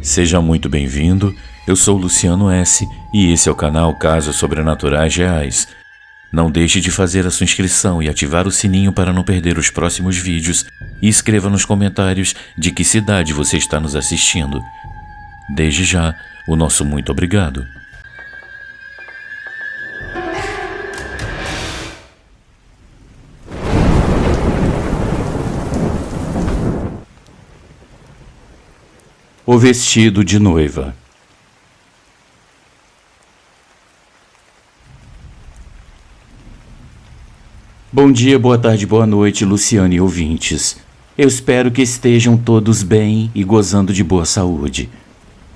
Seja muito bem-vindo, eu sou Luciano S. e esse é o canal Casos Sobrenaturais Reais. Não deixe de fazer a sua inscrição e ativar o sininho para não perder os próximos vídeos e escreva nos comentários de que cidade você está nos assistindo. Desde já, o nosso muito obrigado. O vestido de noiva. Bom dia, boa tarde, boa noite, Luciano e ouvintes. Eu espero que estejam todos bem e gozando de boa saúde.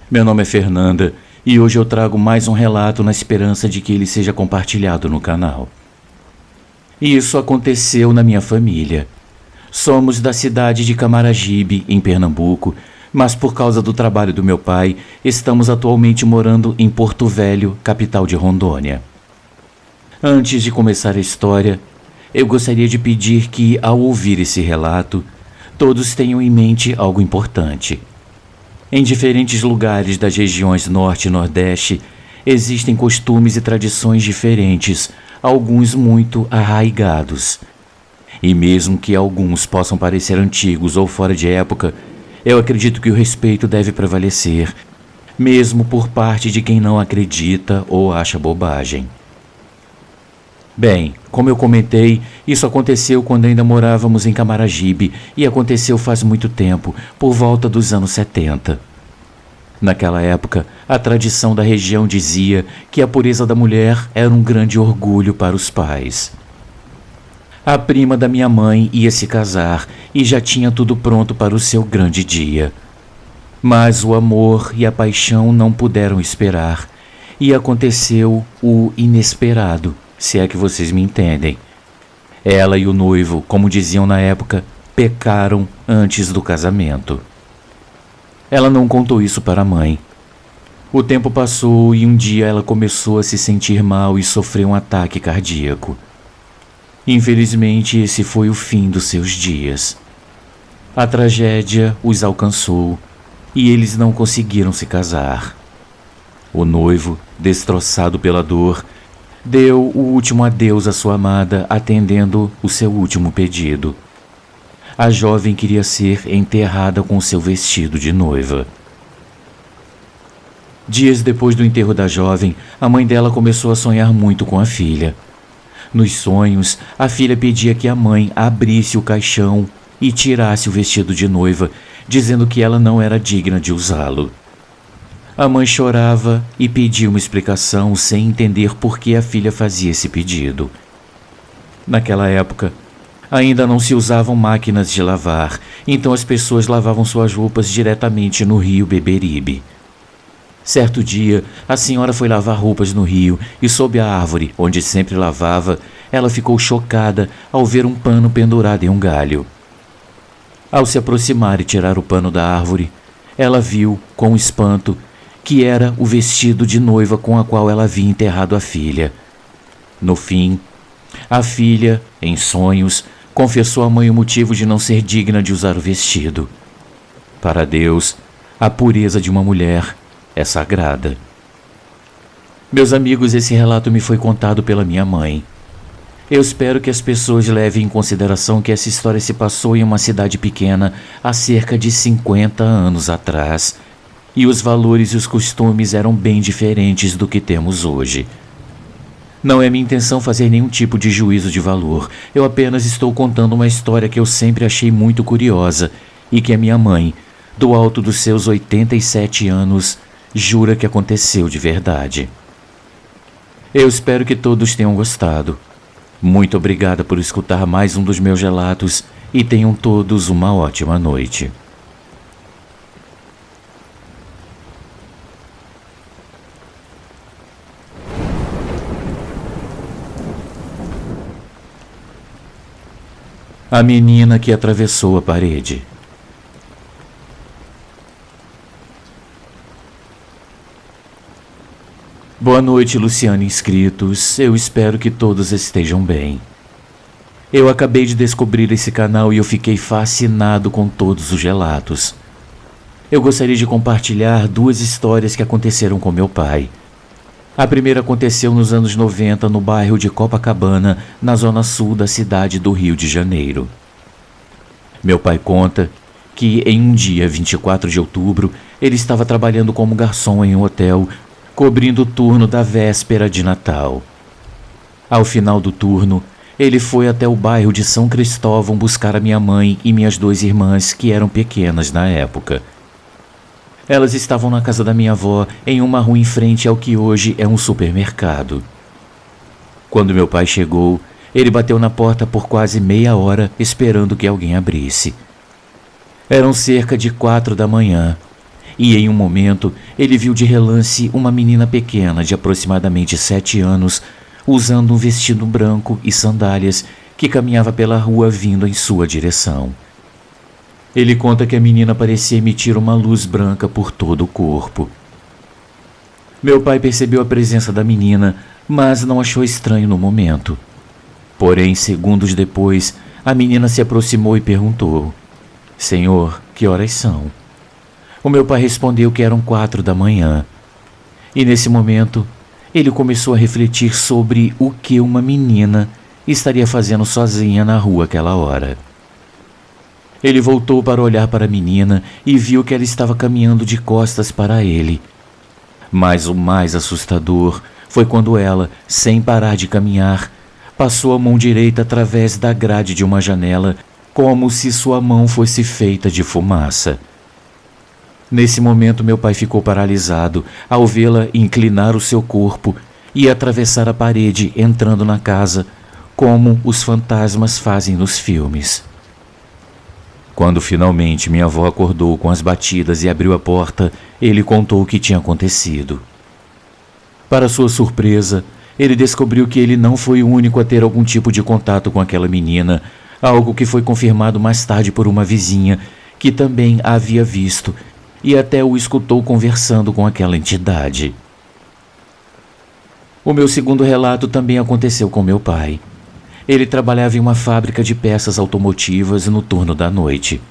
Meu nome é Fernanda e hoje eu trago mais um relato na esperança de que ele seja compartilhado no canal. Isso aconteceu na minha família. Somos da cidade de Camaragibe, em Pernambuco, mas por causa do trabalho do meu pai, estamos atualmente morando em Porto Velho, capital de Rondônia. Antes de começar a história, eu gostaria de pedir que, ao ouvir esse relato, todos tenham em mente algo importante. Em diferentes lugares das regiões Norte e Nordeste, existem costumes e tradições diferentes, alguns muito arraigados. E mesmo que alguns possam parecer antigos ou fora de época, eu acredito que o respeito deve prevalecer, mesmo por parte de quem não acredita ou acha bobagem. Bem, como eu comentei, isso aconteceu quando ainda morávamos em Camaragibe e aconteceu faz muito tempo, por volta dos anos 70. Naquela época, a tradição da região dizia que a pureza da mulher era um grande orgulho para os pais. A prima da minha mãe ia se casar e já tinha tudo pronto para o seu grande dia. Mas o amor e a paixão não puderam esperar e aconteceu o inesperado, se é que vocês me entendem. Ela e o noivo, como diziam na época, pecaram antes do casamento. Ela não contou isso para a mãe. O tempo passou e um dia ela começou a se sentir mal e sofreu um ataque cardíaco. Infelizmente, esse foi o fim dos seus dias. A tragédia os alcançou e eles não conseguiram se casar. O noivo, destroçado pela dor, deu o último adeus à sua amada, atendendo o seu último pedido. A jovem queria ser enterrada com seu vestido de noiva. Dias depois do enterro da jovem, a mãe dela começou a sonhar muito com a filha. Nos sonhos, a filha pedia que a mãe abrisse o caixão e tirasse o vestido de noiva, dizendo que ela não era digna de usá-lo. A mãe chorava e pedia uma explicação sem entender por que a filha fazia esse pedido. Naquela época, ainda não se usavam máquinas de lavar, então as pessoas lavavam suas roupas diretamente no rio Beberibe. Certo dia, a senhora foi lavar roupas no rio e sob a árvore, onde sempre lavava, ela ficou chocada ao ver um pano pendurado em um galho. Ao se aproximar e tirar o pano da árvore, ela viu, com espanto, que era o vestido de noiva com a qual ela havia enterrado a filha. No fim, a filha, em sonhos, confessou à mãe o motivo de não ser digna de usar o vestido. Para Deus, a pureza de uma mulher é sagrada. Meus amigos, esse relato me foi contado pela minha mãe. Eu espero que as pessoas levem em consideração que essa história se passou em uma cidade pequena há cerca de 50 anos atrás, e os valores e os costumes eram bem diferentes do que temos hoje. Não é minha intenção fazer nenhum tipo de juízo de valor, eu apenas estou contando uma história que eu sempre achei muito curiosa e que a minha mãe, do alto dos seus 87 anos, jura que aconteceu de verdade. Eu espero que todos tenham gostado. Muito obrigada por escutar mais um dos meus relatos e tenham todos uma ótima noite. A menina que atravessou a parede. Boa noite, Luciano e inscritos. Eu espero que todos estejam bem. Eu acabei de descobrir esse canal e eu fiquei fascinado com todos os relatos. eu gostaria de compartilhar duas histórias que aconteceram com meu pai. A primeira aconteceu nos anos 90 no bairro de Copacabana, na zona sul da cidade do Rio de Janeiro. Meu pai conta que em um dia 24 de outubro, ele estava trabalhando como garçom em um hotel, cobrindo o turno da véspera de Natal. Ao final do turno, ele foi até o bairro de São Cristóvão buscar a minha mãe e minhas duas irmãs, que eram pequenas na época. Elas estavam na casa da minha avó, em uma rua em frente ao que hoje é um supermercado. Quando meu pai chegou, ele bateu na porta por quase meia hora, esperando que alguém abrisse. Eram cerca de 4 da manhã, e em um momento ele viu de relance uma menina pequena de aproximadamente 7 anos, usando um vestido branco e sandálias, que caminhava pela rua vindo em sua direção. Ele conta que a menina parecia emitir uma luz branca por todo o corpo. Meu pai percebeu a presença da menina, mas não achou estranho no momento. Porém, segundos depois, a menina se aproximou e perguntou: "Senhor, que horas são?" O meu pai respondeu que eram 4 da manhã. E nesse momento, ele começou a refletir sobre o que uma menina estaria fazendo sozinha na rua aquela hora. Ele voltou para olhar para a menina e viu que ela estava caminhando de costas para ele. Mas o mais assustador foi quando ela, sem parar de caminhar, passou a mão direita através da grade de uma janela, como se sua mão fosse feita de fumaça. Nesse momento, meu pai ficou paralisado ao vê-la inclinar o seu corpo e atravessar a parede, entrando na casa, como os fantasmas fazem nos filmes. Quando finalmente minha avó acordou com as batidas e abriu a porta, ele contou o que tinha acontecido. Para sua surpresa, ele descobriu que ele não foi o único a ter algum tipo de contato com aquela menina, algo que foi confirmado mais tarde por uma vizinha, que também a havia visto e até o escutou conversando com aquela entidade. O meu segundo relato também aconteceu com meu pai. Ele trabalhava em uma fábrica de peças automotivas no turno da noite.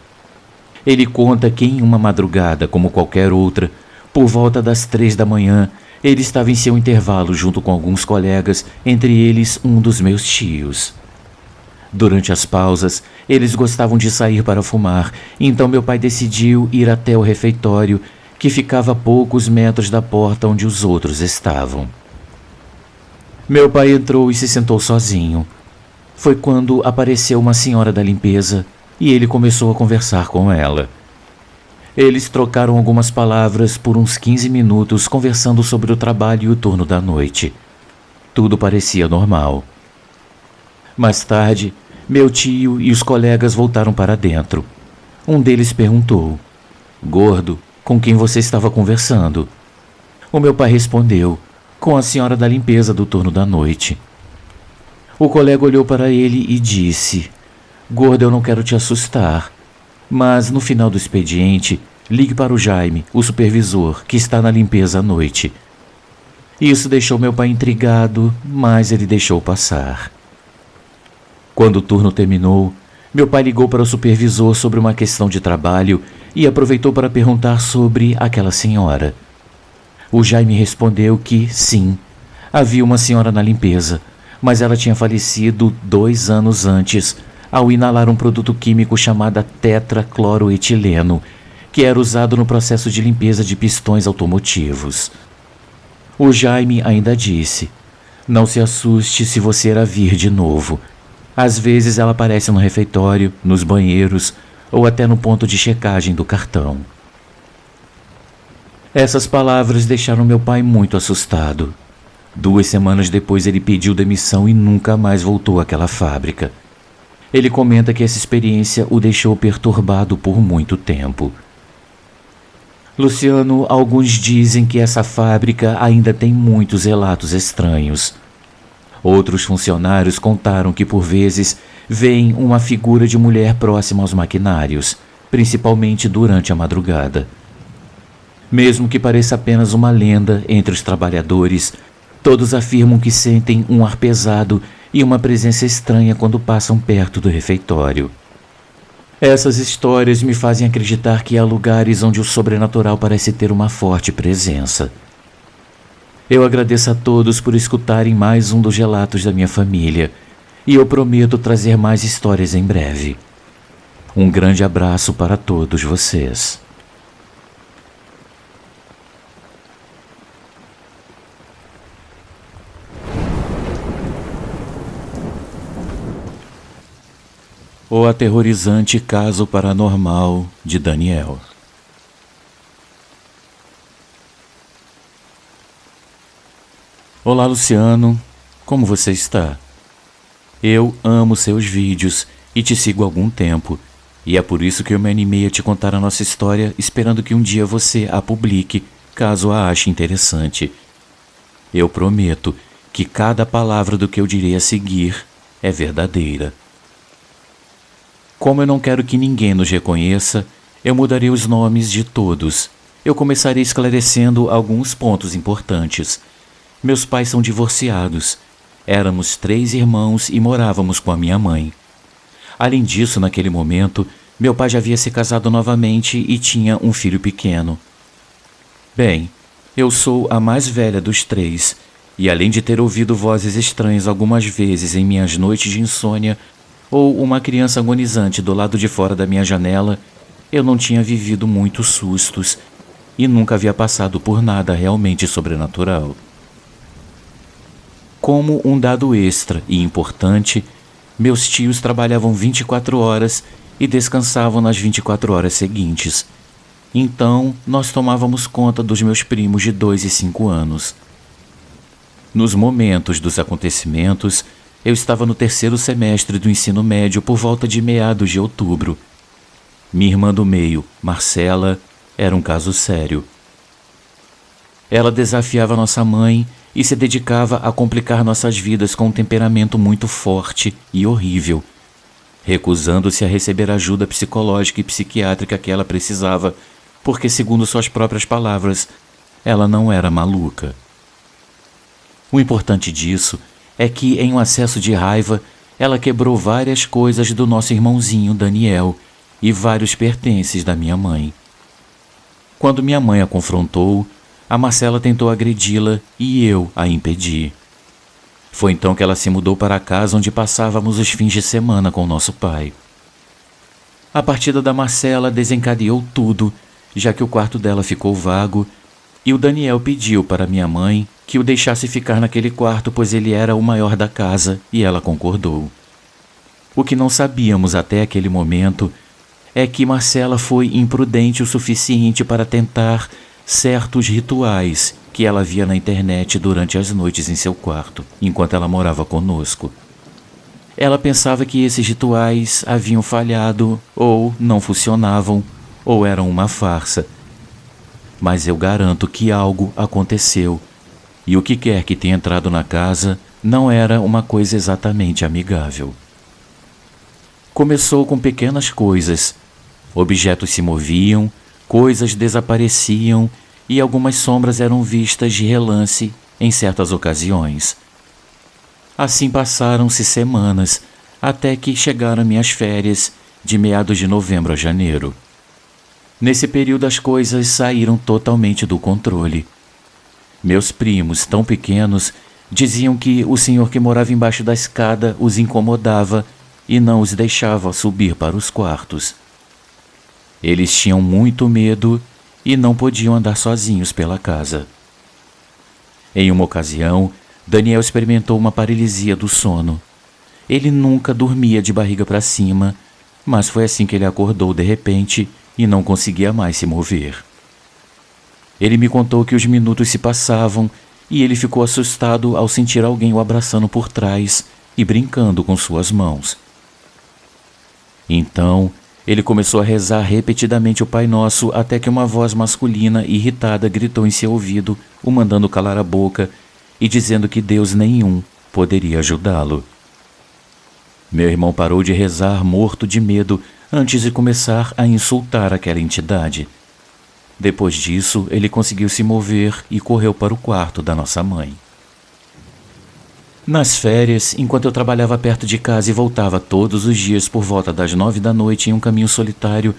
Ele conta que em uma madrugada, como qualquer outra, por volta das 3 da manhã, ele estava em seu intervalo junto com alguns colegas, entre eles um dos meus tios. Durante as pausas, eles gostavam de sair para fumar, então meu pai decidiu ir até o refeitório, que ficava a poucos metros da porta onde os outros estavam. Meu pai entrou e se sentou sozinho. Foi quando apareceu uma senhora da limpeza e ele começou a conversar com ela. Eles trocaram algumas palavras por uns 15 minutos, conversando sobre o trabalho e o turno da noite. Tudo parecia normal. Mais tarde, meu tio e os colegas voltaram para dentro. Um deles perguntou: "Gordo, com quem você estava conversando?" O meu pai respondeu: "Com a senhora da limpeza do turno da noite." O colega olhou para ele e disse: "Gordo, eu não quero te assustar, mas no final do expediente, ligue para o Jaime, o supervisor, que está na limpeza à noite." Isso deixou meu pai intrigado, mas ele deixou passar. Quando o turno terminou, meu pai ligou para o supervisor sobre uma questão de trabalho e aproveitou para perguntar sobre aquela senhora. O Jaime respondeu que, sim, havia uma senhora na limpeza, mas ela tinha falecido 2 anos antes, ao inalar um produto químico chamado tetracloroetileno, que era usado no processo de limpeza de pistões automotivos. O Jaime ainda disse: "Não se assuste se você a vir de novo. Às vezes ela aparece no refeitório, nos banheiros ou até no ponto de checagem do cartão." Essas palavras deixaram meu pai muito assustado. 2 semanas depois ele pediu demissão e nunca mais voltou àquela fábrica. Ele comenta que essa experiência o deixou perturbado por muito tempo. Luciano, alguns dizem que essa fábrica ainda tem muitos relatos estranhos. Outros funcionários contaram que por vezes veem uma figura de mulher próxima aos maquinários, principalmente durante a madrugada. Mesmo que pareça apenas uma lenda entre os trabalhadores, todos afirmam que sentem um ar pesado e uma presença estranha quando passam perto do refeitório. Essas histórias me fazem acreditar que há lugares onde o sobrenatural parece ter uma forte presença. Eu agradeço a todos por escutarem mais um dos relatos da minha família e eu prometo trazer mais histórias em breve. Um grande abraço para todos vocês. O aterrorizante caso paranormal de Daniel. Olá, Luciano. Como você está? Eu amo seus vídeos e te sigo há algum tempo, e é por isso que eu me animei a te contar a nossa história, esperando que um dia você a publique, caso a ache interessante. Eu prometo que cada palavra do que eu direi a seguir é verdadeira. Como eu não quero que ninguém nos reconheça, eu mudarei os nomes de todos. Eu começarei esclarecendo alguns pontos importantes. Meus pais são divorciados. Éramos 3 irmãos e morávamos com a minha mãe. Além disso, naquele momento, meu pai já havia se casado novamente e tinha um filho pequeno. Bem, eu sou a mais velha dos 3, e além de ter ouvido vozes estranhas algumas vezes em minhas noites de insônia, ou uma criança agonizante do lado de fora da minha janela, eu não tinha vivido muitos sustos e nunca havia passado por nada realmente sobrenatural. Como um dado extra e importante, meus tios trabalhavam 24 horas e descansavam nas 24 horas seguintes. Então, nós tomávamos conta dos meus primos de 2 e 5 anos. Nos momentos dos acontecimentos, eu estava no 3º semestre do ensino médio por volta de meados de outubro. Minha irmã do meio, Marcela, era um caso sério. Ela desafiava nossa mãe e se dedicava a complicar nossas vidas com um temperamento muito forte e horrível, recusando-se a receber a ajuda psicológica e psiquiátrica que ela precisava, porque, segundo suas próprias palavras, ela não era maluca. O importante disso é que, em um acesso de raiva, ela quebrou várias coisas do nosso irmãozinho Daniel e vários pertences da minha mãe. Quando minha mãe a confrontou, a Marcela tentou agredi-la e eu a impedi. Foi então que ela se mudou para a casa onde passávamos os fins de semana com nosso pai. A partida da Marcela desencadeou tudo, já que o quarto dela ficou vago e o Daniel pediu para minha mãe que o deixasse ficar naquele quarto, pois ele era o maior da casa, e ela concordou. O que não sabíamos até aquele momento é que Marcela foi imprudente o suficiente para tentar certos rituais que ela via na internet durante as noites em seu quarto, enquanto ela morava conosco. Ela pensava que esses rituais haviam falhado, ou não funcionavam, ou eram uma farsa. Mas eu garanto que algo aconteceu, e o que quer que tenha entrado na casa não era uma coisa exatamente amigável. Começou com pequenas coisas. Objetos se moviam, coisas desapareciam e algumas sombras eram vistas de relance em certas ocasiões. Assim passaram-se semanas, até que chegaram minhas férias, de meados de novembro a janeiro. Nesse período as coisas saíram totalmente do controle. Meus primos, tão pequenos, diziam que o senhor que morava embaixo da escada os incomodava e não os deixava subir para os quartos. Eles tinham muito medo e não podiam andar sozinhos pela casa. Em uma ocasião, Daniel experimentou uma paralisia do sono. Ele nunca dormia de barriga para cima, mas foi assim que ele acordou de repente e não conseguia mais se mover. Ele me contou que os minutos se passavam e ele ficou assustado ao sentir alguém o abraçando por trás e brincando com suas mãos. Então, ele começou a rezar repetidamente o Pai Nosso até que uma voz masculina irritada gritou em seu ouvido, o mandando calar a boca e dizendo que Deus nenhum poderia ajudá-lo. Meu irmão parou de rezar morto de medo antes de começar a insultar aquela entidade. Depois disso, ele conseguiu se mover e correu para o quarto da nossa mãe. Nas férias, enquanto eu trabalhava perto de casa e voltava todos os dias por volta das 9 da noite em um caminho solitário,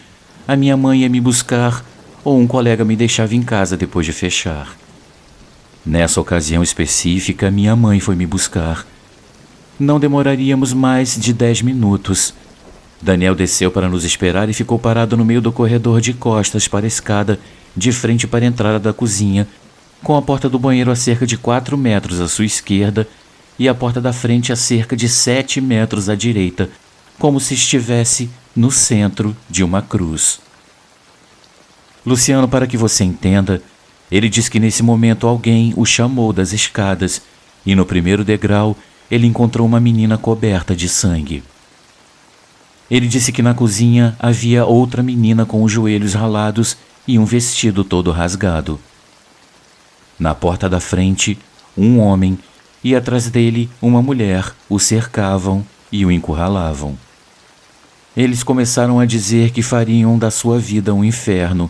a minha mãe ia me buscar ou um colega me deixava em casa depois de fechar. Nessa ocasião específica, minha mãe foi me buscar. Não demoraríamos mais de 10 minutos. Daniel desceu para nos esperar e ficou parado no meio do corredor de costas para a escada, de frente para a entrada da cozinha, com a porta do banheiro a cerca de 4 metros à sua esquerda e a porta da frente a cerca de 7 metros à direita, como se estivesse no centro de uma cruz. Luciano, para que você entenda, ele diz que nesse momento alguém o chamou das escadas e no primeiro degrau ele encontrou uma menina coberta de sangue. Ele disse que na cozinha havia outra menina com os joelhos ralados e um vestido todo rasgado. Na porta da frente, um homem e atrás dele uma mulher o cercavam e o encurralavam. Eles começaram a dizer que fariam da sua vida um inferno,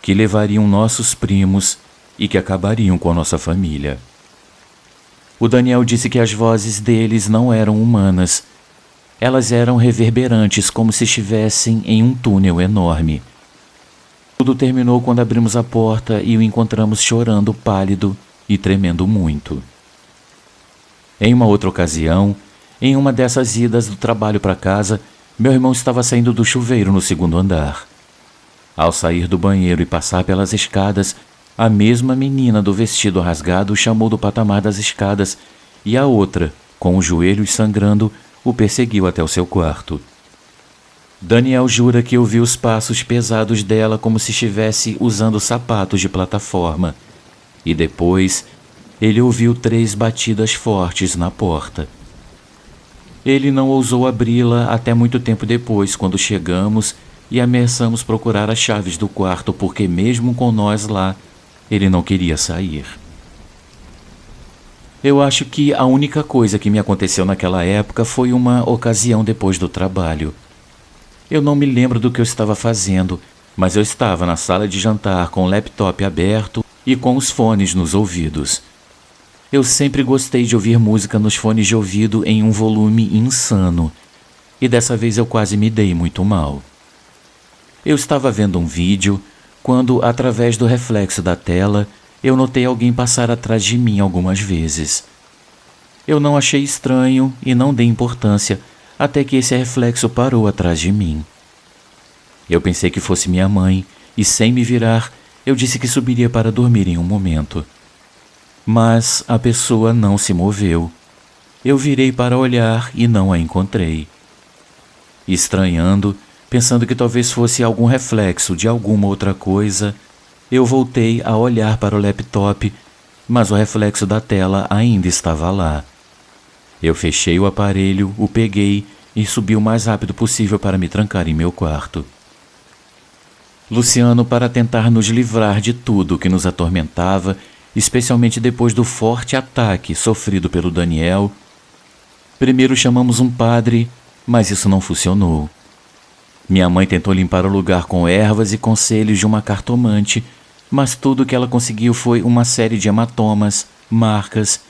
que levariam nossos primos e que acabariam com a nossa família. O Daniel disse que as vozes deles não eram humanas. Elas eram reverberantes, como se estivessem em um túnel enorme. Tudo terminou quando abrimos a porta e o encontramos chorando pálido e tremendo muito. Em uma outra ocasião, em uma dessas idas do trabalho para casa, meu irmão estava saindo do chuveiro no segundo andar. Ao sair do banheiro e passar pelas escadas, a mesma menina do vestido rasgado o chamou do patamar das escadas e a outra, com os joelhos sangrando, o perseguiu até o seu quarto. Daniel jura que ouviu os passos pesados dela como se estivesse usando sapatos de plataforma. E depois, ele ouviu 3 batidas fortes na porta. Ele não ousou abri-la até muito tempo depois, quando chegamos e ameaçamos procurar as chaves do quarto, porque mesmo com nós lá, ele não queria sair. Eu acho que a única coisa que me aconteceu naquela época foi uma ocasião depois do trabalho. Eu não me lembro do que eu estava fazendo, mas eu estava na sala de jantar com o laptop aberto e com os fones nos ouvidos. Eu sempre gostei de ouvir música nos fones de ouvido em um volume insano, e dessa vez eu quase me dei muito mal. Eu estava vendo um vídeo quando, através do reflexo da tela, eu notei alguém passar atrás de mim algumas vezes. Eu não achei estranho e não dei importância, até que esse reflexo parou atrás de mim. Eu pensei que fosse minha mãe e, sem me virar, eu disse que subiria para dormir em um momento. Mas a pessoa não se moveu. Eu virei para olhar e não a encontrei. Estranhando, pensando que talvez fosse algum reflexo de alguma outra coisa, eu voltei a olhar para o laptop, mas o reflexo da tela ainda estava lá. Eu fechei o aparelho, o peguei e subi o mais rápido possível para me trancar em meu quarto. Luciano, para tentar nos livrar de tudo que nos atormentava, especialmente depois do forte ataque sofrido pelo Daniel, primeiro chamamos um padre, mas isso não funcionou. Minha mãe tentou limpar o lugar com ervas e conselhos de uma cartomante, mas tudo que ela conseguiu foi uma série de hematomas, marcas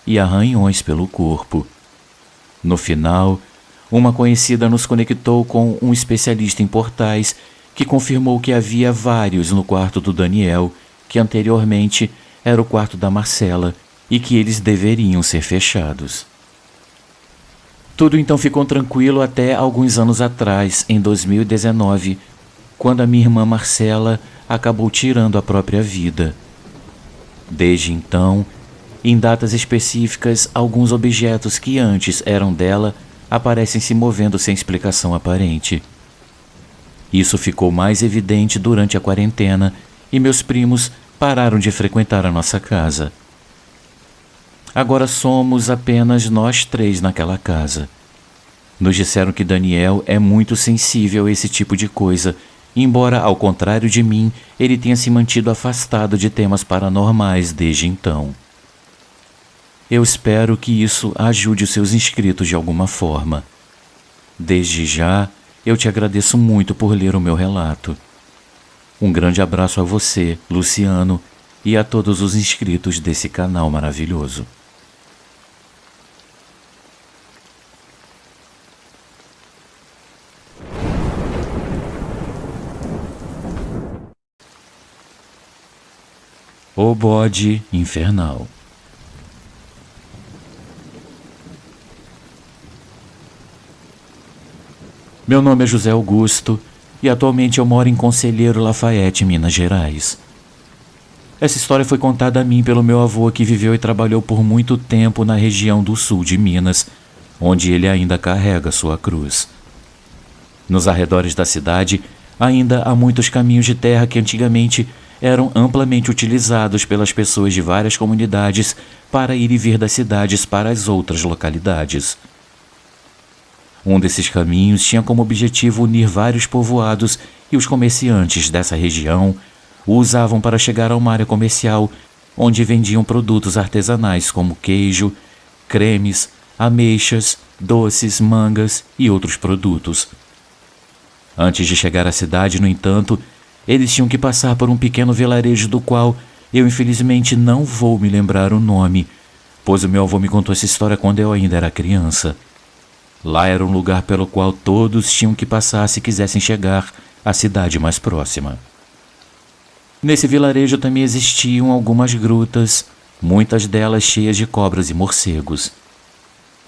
e arranhões pelo corpo. No final, uma conhecida nos conectou com um especialista em portais que confirmou que havia vários no quarto do Daniel, que anteriormente era o quarto da Marcela, e que eles deveriam ser fechados. Tudo então ficou tranquilo até alguns anos atrás, em 2019, quando a minha irmã Marcela acabou tirando a própria vida. Desde então, em datas específicas, alguns objetos que antes eram dela aparecem se movendo sem explicação aparente. Isso ficou mais evidente durante a quarentena e meus primos pararam de frequentar a nossa casa. Agora somos apenas nós 3 naquela casa. Nos disseram que Daniel é muito sensível a esse tipo de coisa, embora, ao contrário de mim, ele tenha se mantido afastado de temas paranormais desde então. Eu espero que isso ajude os seus inscritos de alguma forma. Desde já, eu te agradeço muito por ler o meu relato. Um grande abraço a você, Luciano, e a todos os inscritos desse canal maravilhoso. O Bode Infernal. Meu nome é José Augusto e atualmente eu moro em Conselheiro Lafayette, Minas Gerais. Essa história foi contada a mim pelo meu avô, que viveu e trabalhou por muito tempo na região do sul de Minas, onde ele ainda carrega sua cruz. Nos arredores da cidade, ainda há muitos caminhos de terra que antigamente eram amplamente utilizados pelas pessoas de várias comunidades para ir e vir das cidades para as outras localidades. Um desses caminhos tinha como objetivo unir vários povoados, e os comerciantes dessa região o usavam para chegar a uma área comercial onde vendiam produtos artesanais como queijo, cremes, ameixas, doces, mangas e outros produtos. Antes de chegar à cidade, no entanto, eles tinham que passar por um pequeno vilarejo do qual eu infelizmente não vou me lembrar o nome, pois o meu avô me contou essa história quando eu ainda era criança. Lá era um lugar pelo qual todos tinham que passar se quisessem chegar à cidade mais próxima. Nesse vilarejo também existiam algumas grutas, muitas delas cheias de cobras e morcegos.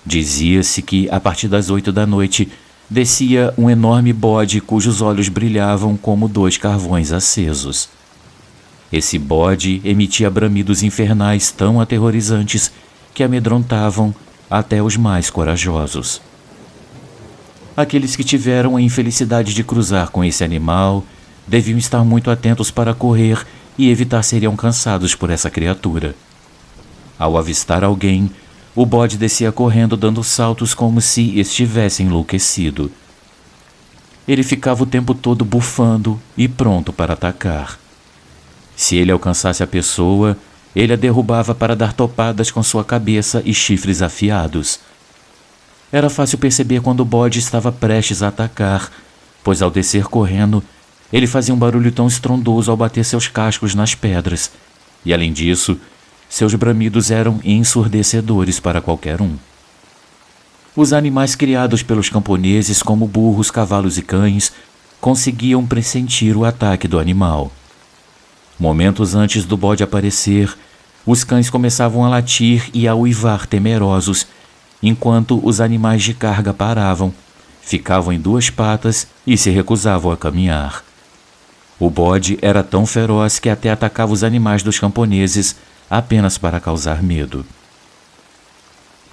Dizia-se que, a partir das 8 da noite, descia um enorme bode cujos olhos brilhavam como 2 carvões acesos. Esse bode emitia bramidos infernais tão aterrorizantes que amedrontavam até os mais corajosos. Aqueles que tiveram a infelicidade de cruzar com esse animal deviam estar muito atentos para correr e evitar serem alcançados por essa criatura. Ao avistar alguém, o bode descia correndo, dando saltos como se estivesse enlouquecido. Ele ficava o tempo todo bufando e pronto para atacar. Se ele alcançasse a pessoa, ele a derrubava para dar topadas com sua cabeça e chifres afiados. Era fácil perceber quando o bode estava prestes a atacar, pois ao descer correndo, ele fazia um barulho tão estrondoso ao bater seus cascos nas pedras, e além disso, seus bramidos eram ensurdecedores para qualquer um. Os animais criados pelos camponeses, como burros, cavalos e cães, conseguiam pressentir o ataque do animal. Momentos antes do bode aparecer, os cães começavam a latir e a uivar temerosos, enquanto os animais de carga paravam, ficavam em 2 patas e se recusavam a caminhar. O bode era tão feroz que até atacava os animais dos camponeses apenas para causar medo.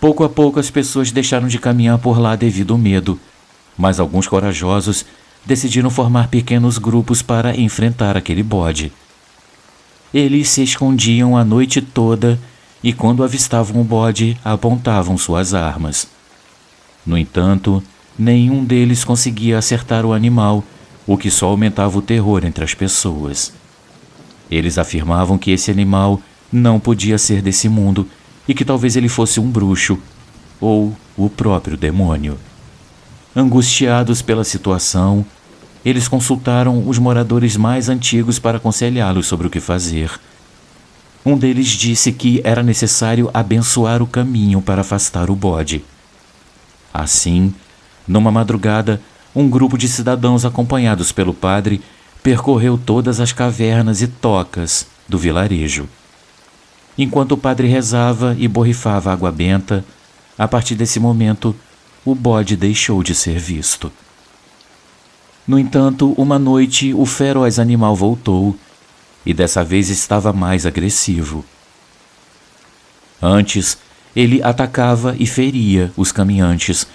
Pouco a pouco as pessoas deixaram de caminhar por lá devido ao medo, mas alguns corajosos decidiram formar pequenos grupos para enfrentar aquele bode. Eles se escondiam a noite toda e, quando avistavam o bode, apontavam suas armas. No entanto, nenhum deles conseguia acertar o animal, o que só aumentava o terror entre as pessoas. Eles afirmavam que esse animal não podia ser desse mundo e que talvez ele fosse um bruxo ou o próprio demônio. Angustiados pela situação, eles consultaram os moradores mais antigos para aconselhá-los sobre o que fazer. Um deles disse que era necessário abençoar o caminho para afastar o bode. Assim, numa madrugada, um grupo de cidadãos acompanhados pelo padre percorreu todas as cavernas e tocas do vilarejo. Enquanto o padre rezava e borrifava água benta, a partir desse momento, o bode deixou de ser visto. No entanto, uma noite o feroz animal voltou e dessa vez estava mais agressivo. Antes, ele atacava e feria os caminhantes,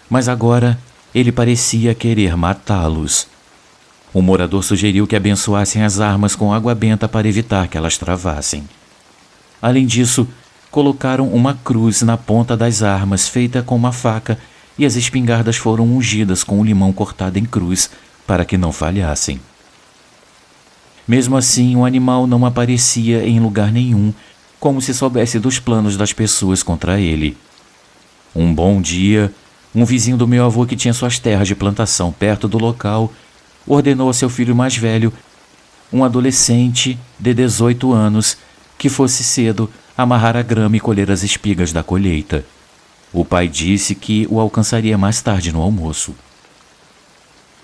mas agora ele parecia querer matá-los. O morador sugeriu que abençoassem as armas com água benta para evitar que elas travassem. Além disso, colocaram uma cruz na ponta das armas feita com uma faca e as espingardas foram ungidas com um limão cortado em cruz para que não falhassem. Mesmo assim, o animal não aparecia em lugar nenhum, como se soubesse dos planos das pessoas contra ele. Um bom dia, um vizinho do meu avô, que tinha suas terras de plantação perto do local, ordenou a seu filho mais velho, um adolescente de 18 anos, que fosse cedo amarrar a grama e colher as espigas da colheita. O pai disse que o alcançaria mais tarde no almoço.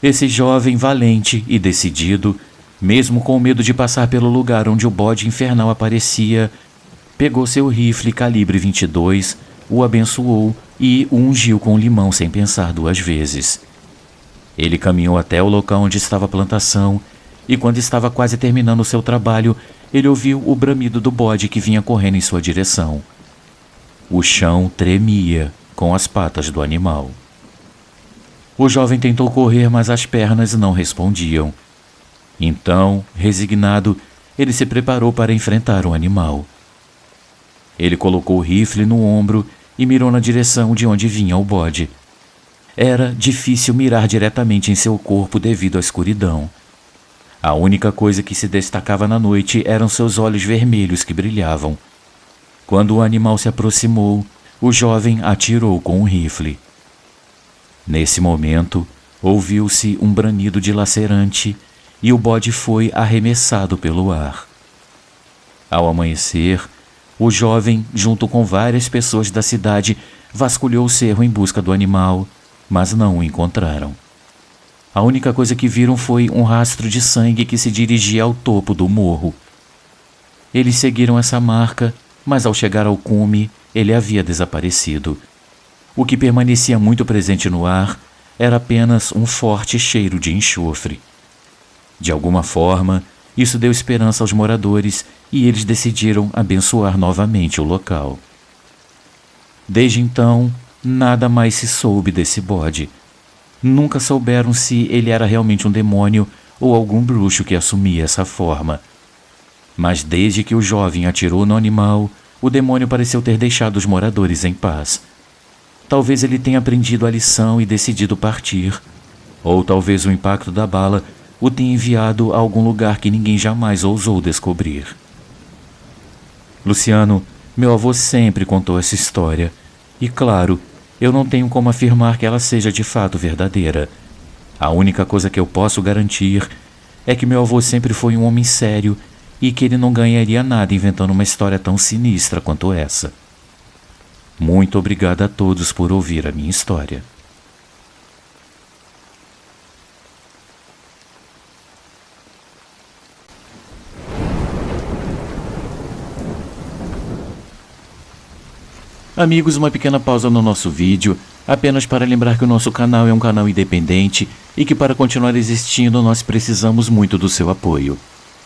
Esse jovem valente e decidido Mesmo com medo de passar pelo lugar onde o bode infernal aparecia, pegou seu rifle calibre 22, o abençoou e o ungiu com limão sem pensar 2 vezes. Ele caminhou até o local onde estava a plantação e, quando estava quase terminando seu trabalho, ele ouviu o bramido do bode que vinha correndo em sua direção. O chão tremia com as patas do animal. O jovem tentou correr, mas as pernas não respondiam. Então, resignado, ele se preparou para enfrentar o animal. Ele colocou o rifle no ombro e mirou na direção de onde vinha o bode. Era difícil mirar diretamente em seu corpo devido à escuridão. A única coisa que se destacava na noite eram seus olhos vermelhos que brilhavam. Quando o animal se aproximou, o jovem atirou com o rifle. Nesse momento, ouviu-se um bramido dilacerante e o bode foi arremessado pelo ar. Ao amanhecer, o jovem, junto com várias pessoas da cidade, vasculhou o cerro em busca do animal, mas não o encontraram. A única coisa que viram foi um rastro de sangue que se dirigia ao topo do morro. Eles seguiram essa marca, mas ao chegar ao cume, ele havia desaparecido. O que permanecia muito presente no ar era apenas um forte cheiro de enxofre. De alguma forma, isso deu esperança aos moradores e eles decidiram abençoar novamente o local. Desde então, nada mais se soube desse bode. Nunca souberam se ele era realmente um demônio ou algum bruxo que assumia essa forma. Mas desde que o jovem atirou no animal, o demônio pareceu ter deixado os moradores em paz. Talvez ele tenha aprendido a lição e decidido partir. Ou talvez o impacto da bala o tenha enviado a algum lugar que ninguém jamais ousou descobrir. Luciano, meu avô sempre contou essa história. E claro, eu não tenho como afirmar que ela seja de fato verdadeira. A única coisa que eu posso garantir é que meu avô sempre foi um homem sério e que ele não ganharia nada inventando uma história tão sinistra quanto essa. Muito obrigado a todos por ouvir a minha história. Amigos, uma pequena pausa no nosso vídeo, apenas para lembrar que o nosso canal é um canal independente e que para continuar existindo nós precisamos muito do seu apoio.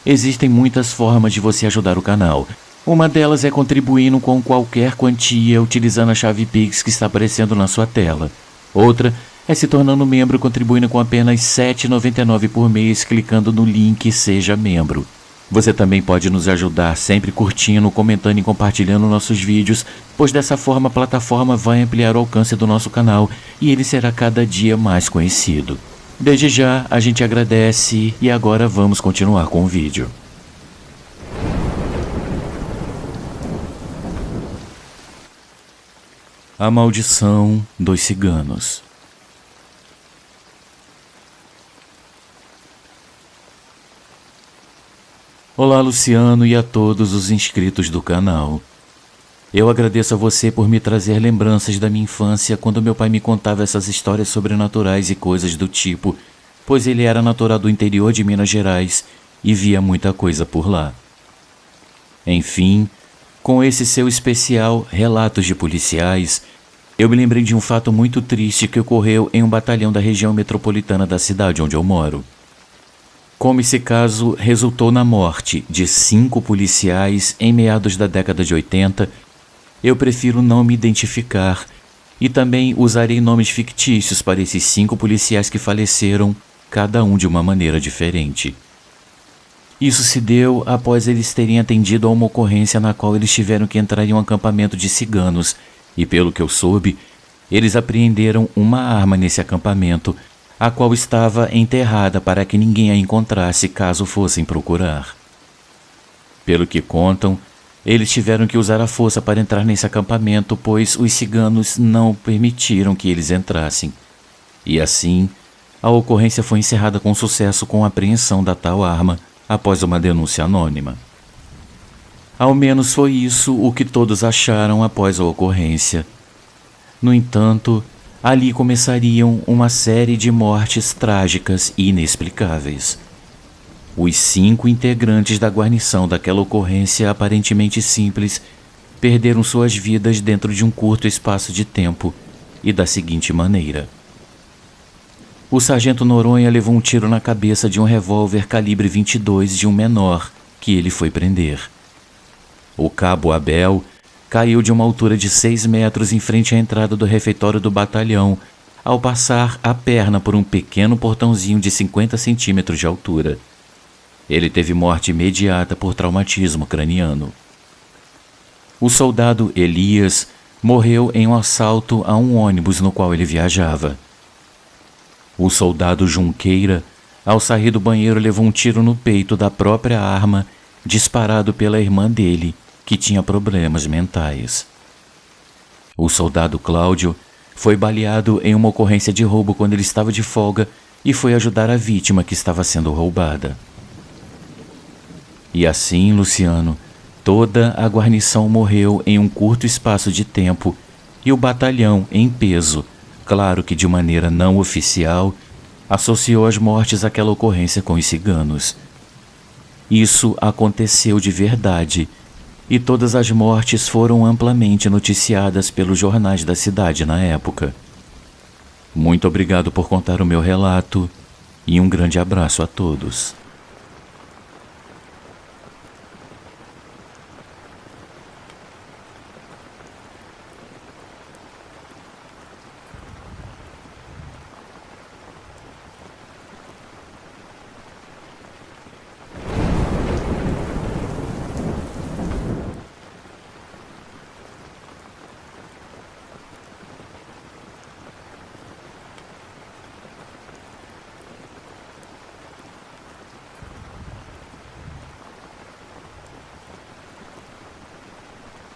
Existem muitas formas de você ajudar o canal. Uma delas é contribuindo com qualquer quantia utilizando a chave Pix que está aparecendo na sua tela. Outra é se tornando membro contribuindo com apenas R$ 7,99 por mês clicando no link Seja Membro. Você também pode nos ajudar sempre curtindo, comentando e compartilhando nossos vídeos, pois dessa forma a plataforma vai ampliar o alcance do nosso canal e ele será cada dia mais conhecido. Desde já, a gente agradece e agora vamos continuar com o vídeo. A maldição dos ciganos. Olá, Luciano, e a todos os inscritos do canal. Eu agradeço a você por me trazer lembranças da minha infância quando meu pai me contava essas histórias sobrenaturais e coisas do tipo, pois ele era natural do interior de Minas Gerais e via muita coisa por lá. Enfim, com esse seu especial Relatos de Policiais, eu me lembrei de um fato muito triste que ocorreu em um batalhão da região metropolitana da cidade onde eu moro. Como esse caso resultou na morte de 5 policiais em meados da década de 80, eu prefiro não me identificar e também usarei nomes fictícios para esses 5 policiais que faleceram, cada um de uma maneira diferente. Isso se deu após eles terem atendido a uma ocorrência na qual eles tiveram que entrar em um acampamento de ciganos e, pelo que eu soube, eles apreenderam uma arma nesse acampamento, a qual estava enterrada para que ninguém a encontrasse caso fossem procurar. Pelo que contam, eles tiveram que usar a força para entrar nesse acampamento, pois os ciganos não permitiram que eles entrassem. E assim, a ocorrência foi encerrada com sucesso com a apreensão da tal arma após uma denúncia anônima. Ao menos foi isso o que todos acharam após a ocorrência. No entanto, ali começariam uma série de mortes trágicas e inexplicáveis. Os 5 integrantes da guarnição daquela ocorrência aparentemente simples perderam suas vidas dentro de um curto espaço de tempo e da seguinte maneira. O sargento Noronha levou um tiro na cabeça de um revólver calibre 22 de um menor que ele foi prender. O cabo Abel caiu de uma altura de 6 metros em frente à entrada do refeitório do batalhão ao passar a perna por um pequeno portãozinho de 50 centímetros de altura. Ele teve morte imediata por traumatismo craniano. O soldado Elias morreu em um assalto a um ônibus no qual ele viajava. O soldado Junqueira, ao sair do banheiro, levou um tiro no peito da própria arma, disparado pela irmã dele, que tinha problemas mentais. O soldado Cláudio foi baleado em uma ocorrência de roubo quando ele estava de folga e foi ajudar a vítima que estava sendo roubada. E assim, Luciano, toda a guarnição morreu em um curto espaço de tempo e o batalhão, em peso, claro que de maneira não oficial, associou as mortes àquela ocorrência com os ciganos. Isso aconteceu de verdade e todas as mortes foram amplamente noticiadas pelos jornais da cidade na época. Muito obrigado por contar o meu relato e um grande abraço a todos.